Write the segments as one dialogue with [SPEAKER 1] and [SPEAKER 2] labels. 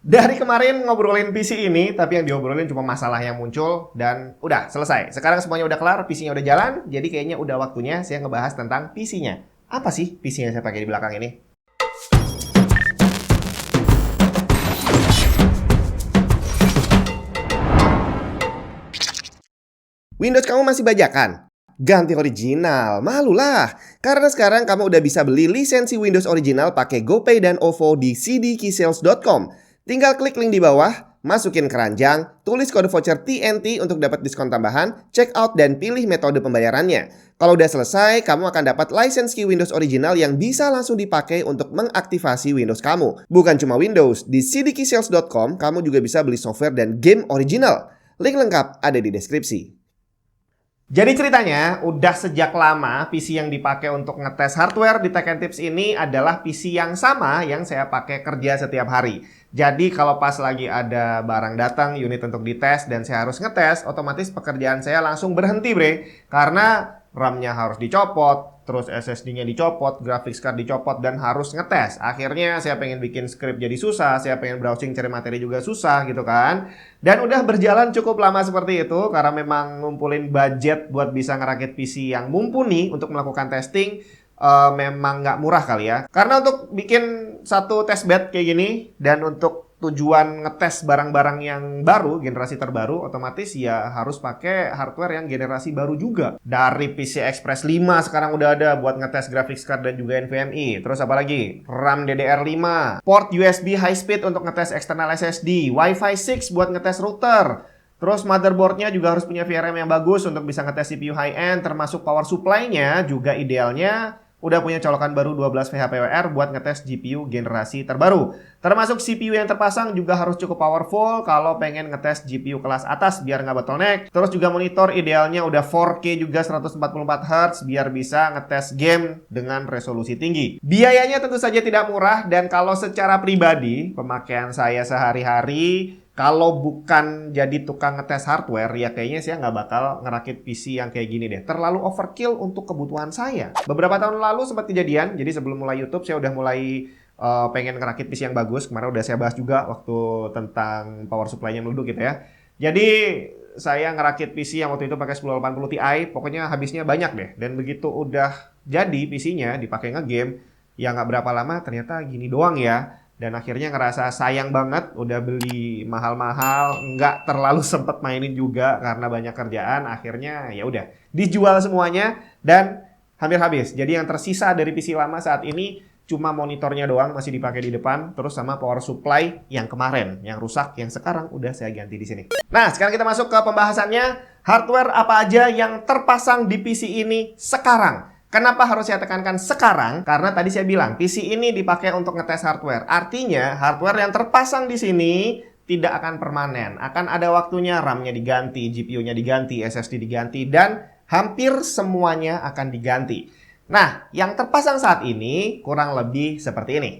[SPEAKER 1] Dari kemarin ngobrolin PC ini, tapi yang diobrolin cuma masalah yang muncul dan udah selesai. Sekarang semuanya udah kelar, PC-nya udah jalan, jadi kayaknya udah waktunya saya ngebahas tentang PC-nya. Apa sih PC yang saya pakai di belakang ini? Windows kamu masih bajakan? Ganti original, malulah. Karena sekarang kamu udah bisa beli lisensi Windows original pakai GoPay dan OVO di cdkeysales.com. Tinggal klik link di bawah, masukin keranjang, tulis kode voucher TNT untuk dapat diskon tambahan, check out dan pilih metode pembayarannya. Kalau udah selesai, kamu akan dapat lisensi Windows original yang bisa langsung dipakai untuk mengaktifasi Windows kamu. Bukan cuma Windows, di cdkeysales.com kamu juga bisa beli software dan game original. Link lengkap ada di deskripsi. Jadi ceritanya, udah sejak lama PC yang dipakai untuk ngetes hardware di Tech and Tips ini adalah PC yang sama yang saya pakai kerja setiap hari. Jadi kalau pas lagi ada barang datang, unit untuk dites dan saya harus ngetes, otomatis pekerjaan saya langsung berhenti, bre. Karena RAM-nya harus dicopot, terus SSD-nya dicopot, graphics card dicopot, dan harus ngetes. Akhirnya saya pengen bikin script jadi susah, saya pengen browsing cari materi juga susah gitu kan. Dan udah berjalan cukup lama seperti itu, karena memang ngumpulin budget buat bisa ngerakit PC yang mumpuni untuk melakukan testing, memang nggak murah kali ya. Karena untuk bikin satu testbed kayak gini, dan untuk tujuan ngetes barang-barang yang baru, generasi terbaru, otomatis ya harus pakai hardware yang generasi baru juga. Dari PCI Express 5 sekarang udah ada buat ngetes graphics card dan juga NVMe. Terus apa lagi? RAM DDR5, port USB high speed untuk ngetes external SSD, Wi-Fi 6 buat ngetes router. Terus motherboardnya juga harus punya VRM yang bagus untuk bisa ngetes CPU high-end, termasuk power supply-nya juga idealnya udah punya colokan baru 12 VHPWR buat ngetes GPU generasi terbaru. Termasuk CPU yang terpasang juga harus cukup powerful kalau pengen ngetes GPU kelas atas biar nggak bottleneck. Terus juga monitor idealnya udah 4K juga 144Hz biar bisa ngetes game dengan resolusi tinggi. Biayanya tentu saja tidak murah dan kalau secara pribadi, pemakaian saya sehari-hari, kalau bukan jadi tukang ngetes hardware, ya kayaknya saya nggak bakal ngerakit PC yang kayak gini deh. Terlalu overkill untuk kebutuhan saya. Beberapa tahun lalu sempat kejadian, jadi sebelum mulai YouTube saya udah mulai pengen ngerakit PC yang bagus. Kemarin udah saya bahas juga waktu tentang power supply-nya meleduk gitu ya. Jadi saya ngerakit PC yang waktu itu pakai 1080 Ti, pokoknya habisnya banyak deh. Dan begitu udah jadi PC-nya dipakai ngegame, ya nggak berapa lama ternyata gini doang ya. Dan akhirnya ngerasa sayang banget udah beli mahal-mahal, nggak terlalu sempet mainin juga karena banyak kerjaan. Akhirnya ya udah dijual semuanya dan hampir habis. Jadi yang tersisa dari PC lama saat ini cuma monitornya doang masih dipakai di depan, terus sama power supply yang kemarin yang rusak, yang sekarang udah saya ganti di sini. Nah, sekarang kita masuk ke pembahasannya. Hardware apa aja yang terpasang di PC ini sekarang? Kenapa harus saya tekankan sekarang? Karena tadi saya bilang PC ini dipakai untuk ngetes hardware. Artinya hardware yang terpasang di sini tidak akan permanen. Akan ada waktunya RAM-nya diganti, GPU-nya diganti, SSD diganti, dan hampir semuanya akan diganti. Nah, yang terpasang saat ini kurang lebih seperti ini.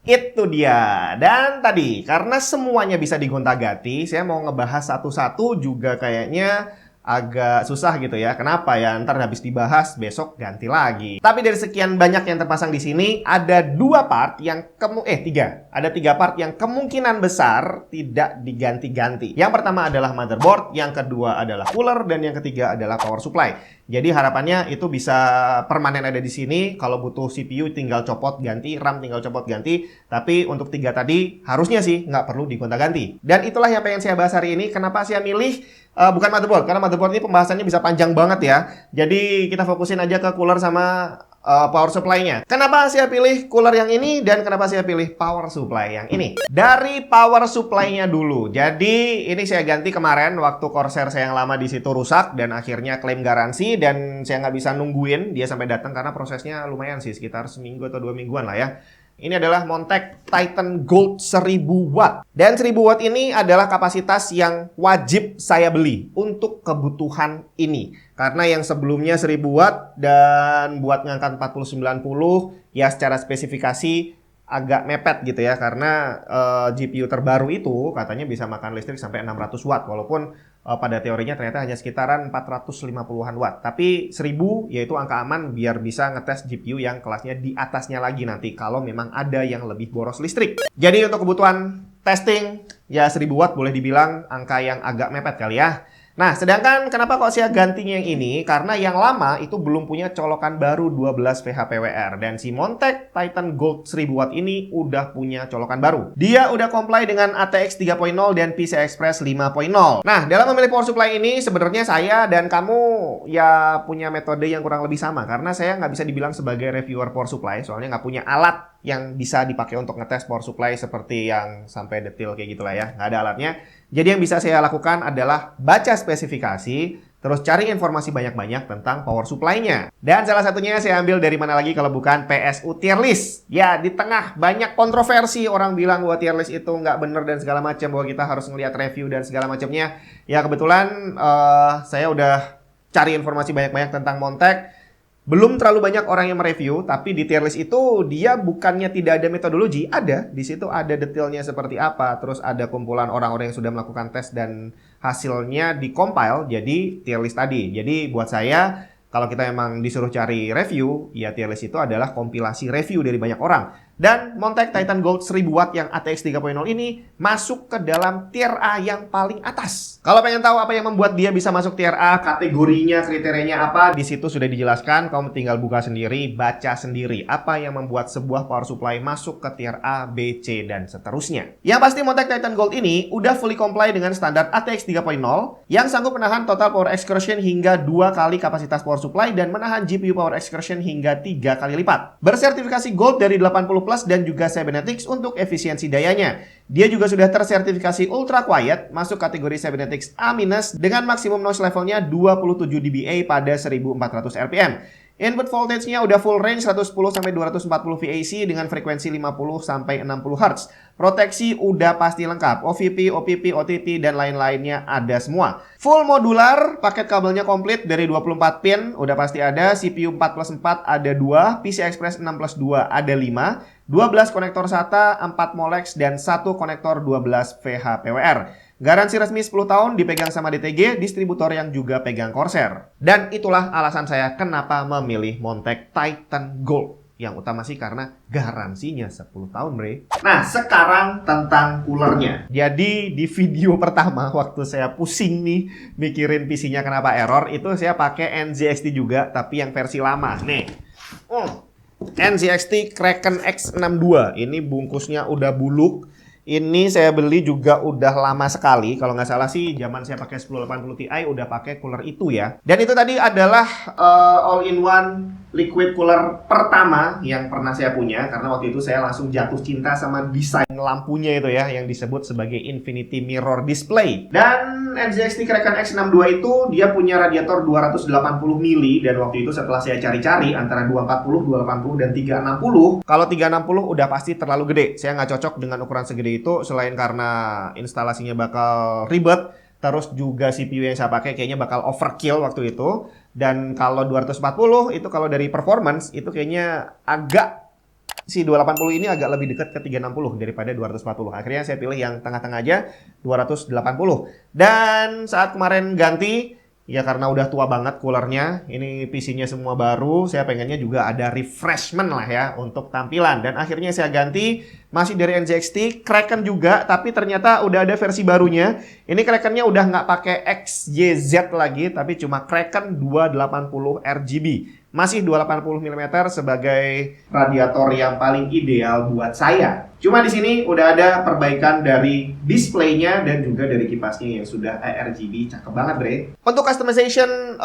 [SPEAKER 1] Itu dia. Dan tadi, karena semuanya bisa digonta-ganti, saya mau ngebahas satu-satu juga kayaknya agak susah gitu ya. Kenapa ya? Ntar habis dibahas, besok ganti lagi. Tapi dari sekian banyak yang terpasang di sini, ada dua part yang tiga. Ada tiga part yang kemungkinan besar tidak diganti-ganti. Yang pertama adalah motherboard, yang kedua adalah cooler, dan yang ketiga adalah power supply. Jadi harapannya itu bisa permanen ada di sini. Kalau butuh CPU tinggal copot ganti, RAM tinggal copot ganti. Tapi untuk tiga tadi harusnya sih nggak perlu digonta-ganti. Dan itulah yang pengen saya bahas hari ini. Kenapa saya milih bukan motherboard? Karena motherboard ini pembahasannya bisa panjang banget ya. Jadi kita fokusin aja ke cooler sama power supply-nya. Kenapa saya pilih cooler yang ini dan kenapa saya pilih power supply yang ini? Dari power supply-nya dulu. Jadi ini saya ganti kemarin waktu Corsair saya yang lama di situ rusak dan akhirnya klaim garansi dan saya nggak bisa nungguin dia sampai datang karena prosesnya lumayan sih, sekitar seminggu atau 2 mingguan lah ya. Ini adalah Montech Titan Gold 1000 Watt. Dan 1000 Watt ini adalah kapasitas yang wajib saya beli untuk kebutuhan ini. Karena yang sebelumnya 1000 Watt dan buat ngangkat 4090 ya secara spesifikasi agak mepet gitu ya. Karena GPU terbaru itu katanya bisa makan listrik sampai 600 Watt. Walaupun pada teorinya ternyata hanya sekitaran 450-an watt. Tapi 1000 yaitu angka aman biar bisa ngetes GPU yang kelasnya di atasnya lagi nanti kalau memang ada yang lebih boros listrik. Jadi untuk kebutuhan testing ya 1000 watt boleh dibilang angka yang agak mepet kali ya. Nah, sedangkan kenapa kok saya gantinya yang ini? Karena yang lama itu belum punya colokan baru 12 VHPWR. Dan si Montec Titan Gold 1000 watt ini udah punya colokan baru. Dia udah comply dengan ATX 3.0 dan PCI Express 5.0. Nah, dalam memilih power supply ini sebenarnya saya dan kamu ya punya metode yang kurang lebih sama. Karena saya nggak bisa dibilang sebagai reviewer power supply, soalnya nggak punya alat yang bisa dipakai untuk ngetes power supply seperti yang sampai detail kayak gitulah ya. Nggak ada alatnya. Jadi yang bisa saya lakukan adalah baca spesifikasi, terus cari informasi banyak-banyak tentang power supply-nya. Dan salah satunya saya ambil dari mana lagi kalau bukan PSU tier list. Ya, di tengah banyak kontroversi orang bilang bahwa tier list itu nggak bener dan segala macam, bahwa kita harus ngelihat review dan segala macamnya. Ya kebetulan saya udah cari informasi banyak-banyak tentang Montec. Belum terlalu banyak orang yang mereview, tapi di tier list itu dia bukannya tidak ada metodologi, ada. Di situ ada detailnya seperti apa, terus ada kumpulan orang-orang yang sudah melakukan tes dan hasilnya di-compile jadi tier list tadi. Jadi buat saya, kalau kita emang disuruh cari review, ya tier list itu adalah kompilasi review dari banyak orang. Dan Montec Titan Gold 1000 watt yang ATX 3.0 ini masuk ke dalam tier A yang paling atas. Kalau pengen tahu apa yang membuat dia bisa masuk tier A, kategorinya, kriterianya apa, di situ sudah dijelaskan. Kamu tinggal buka sendiri, baca sendiri apa yang membuat sebuah power supply masuk ke tier A, B, C, dan seterusnya. Yang pasti Montec Titan Gold ini udah fully comply dengan standar ATX 3.0 yang sanggup menahan total power excursion hingga 2 kali kapasitas power supply dan menahan GPU power excursion hingga 3 kali lipat. Bersertifikasi Gold dari 80 Plus dan juga Cybernetics untuk efisiensi dayanya. Dia juga sudah tersertifikasi Ultra Quiet, masuk kategori Cybernetics A- dengan maksimum noise levelnya 27 dBA pada 1400 RPM. Input voltage-nya udah full range 110-240 VAC dengan frekuensi 50-60 Hz. Proteksi udah pasti lengkap. OVP, OPP, OTT, dan lain-lainnya ada semua. Full modular, paket kabelnya komplit dari 24 pin, udah pasti ada. CPU 4+4 ada 2, PCI Express 6+2 ada 5, 12 konektor SATA, 4 Molex, dan 1 konektor 12 VHPWR. Garansi resmi 10 tahun dipegang sama DTG, distributor yang juga pegang Corsair. Dan itulah alasan saya kenapa memilih Montec Titan Gold. Yang utama sih karena garansinya 10 tahun, bre. Nah, sekarang tentang coolernya. Jadi di video pertama waktu saya pusing nih mikirin PC-nya kenapa error, itu saya pakai NZXT juga, tapi yang versi lama. Nih. NZXT Kraken X62. Ini bungkusnya udah buluk. Ini saya beli juga udah lama sekali. Kalau nggak salah sih zaman saya pakai 1080 Ti udah pakai cooler itu ya. Dan itu tadi adalah all-in-one liquid cooler pertama yang pernah saya punya. Karena waktu itu saya langsung jatuh cinta sama desain lampunya itu ya, yang disebut sebagai Infinity Mirror Display. Dan NZXT Kraken X62 itu dia punya radiator 280 mili. Dan waktu itu setelah saya cari-cari antara 240, 280, dan 360. Kalau 360 udah pasti terlalu gede. Saya nggak cocok dengan ukuran segede itu, selain karena instalasinya bakal ribet, terus juga CPU yang saya pakai kayaknya bakal overkill waktu itu. Dan kalau 240 itu kalau dari performance itu kayaknya agak, si 280 ini agak lebih dekat ke 360 daripada 240. Akhirnya saya pilih yang tengah-tengah aja, 280. Dan saat kemarin ganti, ya karena udah tua banget coolernya, ini PC-nya semua baru, saya pengennya juga ada refreshment lah ya untuk tampilan. Dan akhirnya saya ganti, masih dari NZXT, Kraken juga, tapi ternyata udah ada versi barunya. Ini Krakennya udah nggak pakai XYZ lagi, tapi cuma Kraken 280 RGB. Masih 280 mm sebagai radiator yang paling ideal buat saya. Cuma di sini udah ada perbaikan dari displaynya dan juga dari kipasnya yang sudah RGB, cakep banget, Bre. Untuk customization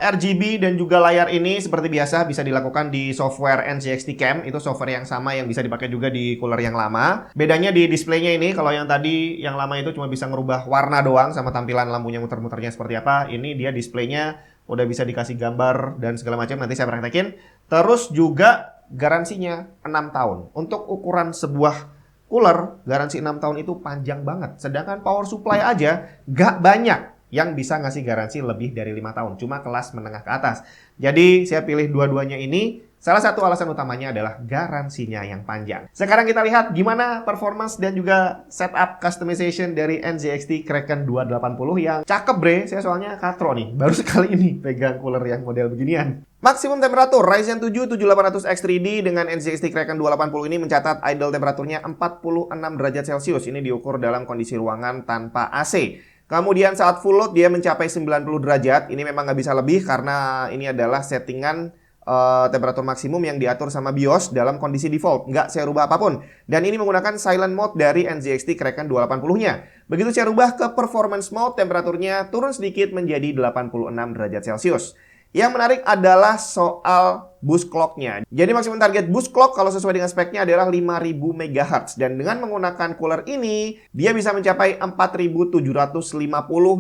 [SPEAKER 1] RGB dan juga layar ini seperti biasa bisa dilakukan di software NZXT Cam. Itu software yang sama yang bisa dipakai juga di cooler yang lama. Bedanya di displaynya ini, kalau yang tadi yang lama itu cuma bisa ngerubah warna doang sama tampilan lampunya muter-muternya seperti apa. Ini dia displaynya udah bisa dikasih gambar dan segala macam, nanti saya praktekin. Terus juga garansinya 6 tahun. Untuk ukuran sebuah cooler, garansi 6 tahun itu panjang banget. Sedangkan power supply aja gak banyak yang bisa ngasih garansi lebih dari 5 tahun. Cuma kelas menengah ke atas. Jadi saya pilih dua-duanya ini Salah satu alasan utamanya adalah garansinya yang panjang. Sekarang kita lihat gimana performance dan juga setup customization dari NZXT Kraken 280 yang cakep bre. Saya soalnya katro nih, baru sekali ini pegang cooler yang model beginian. Maksimum temperatur Ryzen 7 7800X 3D dengan NZXT Kraken 280 ini mencatat idle temperaturnya 46 derajat Celcius. Ini diukur dalam kondisi ruangan tanpa AC. Kemudian saat full load dia mencapai 90 derajat. Ini memang nggak bisa lebih karena ini adalah settingan temperatur maksimum yang diatur sama BIOS dalam kondisi default. Nggak saya rubah apapun. Dan ini menggunakan silent mode dari NZXT Kraken 280-nya. Begitu saya rubah ke performance mode, temperaturnya turun sedikit menjadi 86 derajat Celcius. Yang menarik adalah soal boost clock-nya. Jadi maksimum target boost clock kalau sesuai dengan speknya adalah 5000 MHz. Dan dengan menggunakan cooler ini, dia bisa mencapai 4750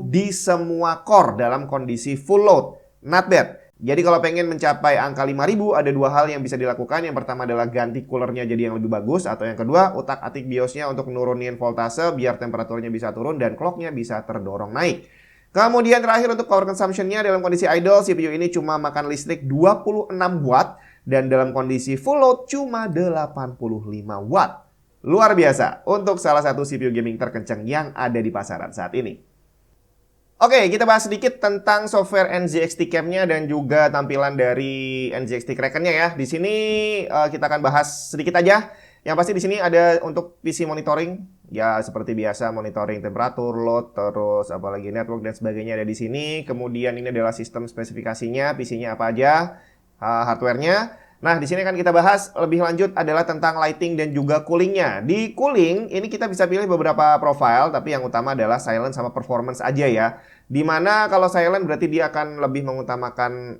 [SPEAKER 1] di semua core dalam kondisi full load. Not bad. Jadi kalau pengen mencapai angka 5000, ada dua hal yang bisa dilakukan. Yang pertama adalah ganti coolernya jadi yang lebih bagus. Atau yang kedua, utak-atik BIOS-nya untuk nurunin voltase biar temperaturnya bisa turun dan clock-nya bisa terdorong naik. Kemudian terakhir untuk power consumption-nya dalam kondisi idle, CPU ini cuma makan listrik 26 watt. Dan dalam kondisi full load cuma 85 watt. Luar biasa untuk salah satu CPU gaming terkencang yang ada di pasaran saat ini. Oke, kita bahas sedikit tentang software NZXT Cam-nya dan juga tampilan dari NZXT Kraken-nya ya. Di sini kita akan bahas sedikit aja. Yang pasti di sini ada untuk PC monitoring, ya seperti biasa monitoring temperatur, load, terus apalagi network dan sebagainya ada di sini. Kemudian ini adalah sistem spesifikasinya, PC-nya apa aja, hardware-nya. Nah, di sini akan kita bahas lebih lanjut adalah tentang lighting dan juga coolingnya. Di cooling, ini kita bisa pilih beberapa profile, tapi yang utama adalah silent sama performance aja ya. Dimana kalau silent berarti dia akan lebih mengutamakan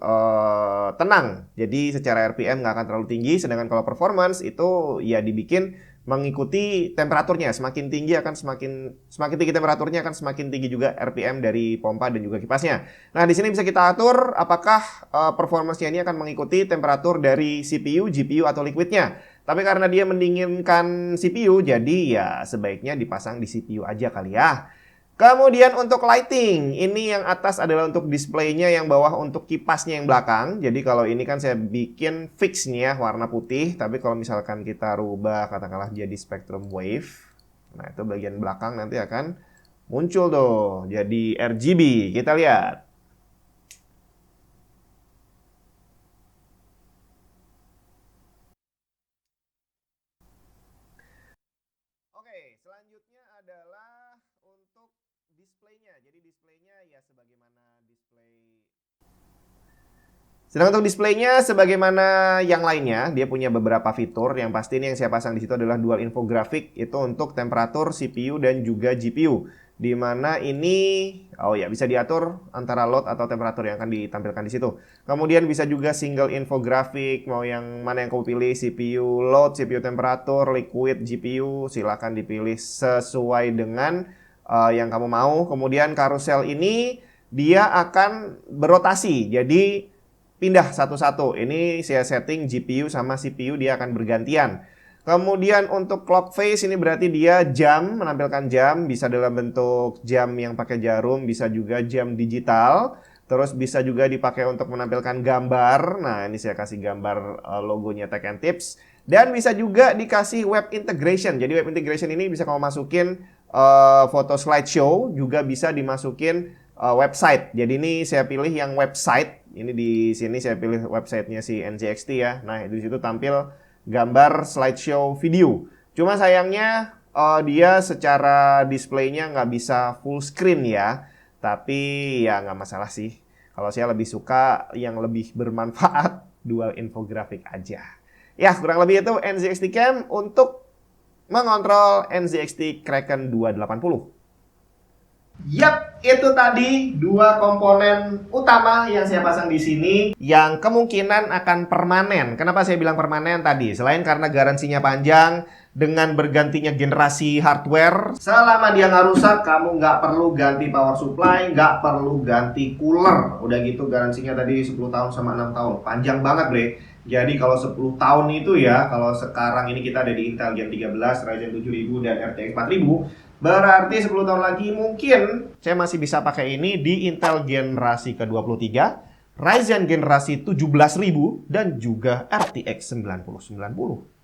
[SPEAKER 1] tenang. Jadi secara RPM nggak akan terlalu tinggi, sedangkan kalau performance itu ya dibikin mengikuti temperaturnya. Semakin tinggi akan semakin tinggi temperaturnya akan semakin tinggi juga RPM dari pompa dan juga kipasnya. Nah, di sini bisa kita atur apakah performance-nya ini akan mengikuti temperatur dari CPU, GPU atau liquidnya. Tapi karena dia mendinginkan CPU, jadi ya sebaiknya dipasang di CPU aja kali ya. Kemudian untuk lighting, ini yang atas adalah untuk displaynya, yang bawah untuk kipasnya yang belakang. Jadi kalau ini kan saya bikin fix nih ya, warna putih. Tapi kalau misalkan kita rubah katakanlah jadi spectrum wave, nah itu bagian belakang nanti akan muncul tuh jadi RGB. Kita lihat. Oke, selanjutnya adalah untuk displaynya. Jadi displaynya ya sebagaimana display. Sedang untuk displaynya sebagaimana yang lainnya, dia punya beberapa fitur. Yang pasti ini yang saya pasang di situ adalah dual infographic, itu untuk temperatur CPU dan juga GPU. Di mana ini bisa diatur antara load atau temperatur yang akan ditampilkan di situ. Kemudian bisa juga single infographic, mau yang mana yang kau pilih, CPU load, CPU temperatur, liquid, GPU, silakan dipilih sesuai dengan yang kamu mau. Kemudian carousel ini dia akan berotasi, jadi pindah satu-satu. Ini saya setting GPU sama CPU dia akan bergantian. Kemudian untuk clock face ini berarti dia jam, menampilkan jam, bisa dalam bentuk jam yang pakai jarum, bisa juga jam digital. Terus bisa juga dipakai untuk menampilkan gambar. Nah, ini saya kasih gambar logonya Tech and Tips. Dan bisa juga dikasih web integration. Jadi web integration ini bisa kamu masukin foto slideshow, juga bisa dimasukin website. Jadi ini saya pilih yang website. Ini di sini saya pilih websitenya si NZXT ya. Nah, di situ tampil gambar slideshow video. Cuma sayangnya dia secara displaynya nggak bisa full screen ya. Tapi ya nggak masalah sih. Kalau saya lebih suka yang lebih bermanfaat dual infographic aja. Ya, kurang lebih itu NZXT Cam untuk mengontrol NZXT Kraken 280. Yap, itu tadi dua komponen utama yang saya pasang di sini yang kemungkinan akan permanen. Kenapa saya bilang permanen tadi? Selain karena garansinya panjang, dengan bergantinya generasi hardware, selama dia nggak rusak, kamu nggak perlu ganti power supply, nggak perlu ganti cooler. Udah gitu garansinya tadi 10 tahun sama 6 tahun. Panjang banget, Bre. Jadi kalau 10 tahun itu ya, kalau sekarang ini kita ada di Intel Gen 13, Ryzen 7000 dan RTX 4000, berarti 10 tahun lagi mungkin saya masih bisa pakai ini di Intel generasi ke-23, Ryzen generasi 17000 dan juga RTX 9090.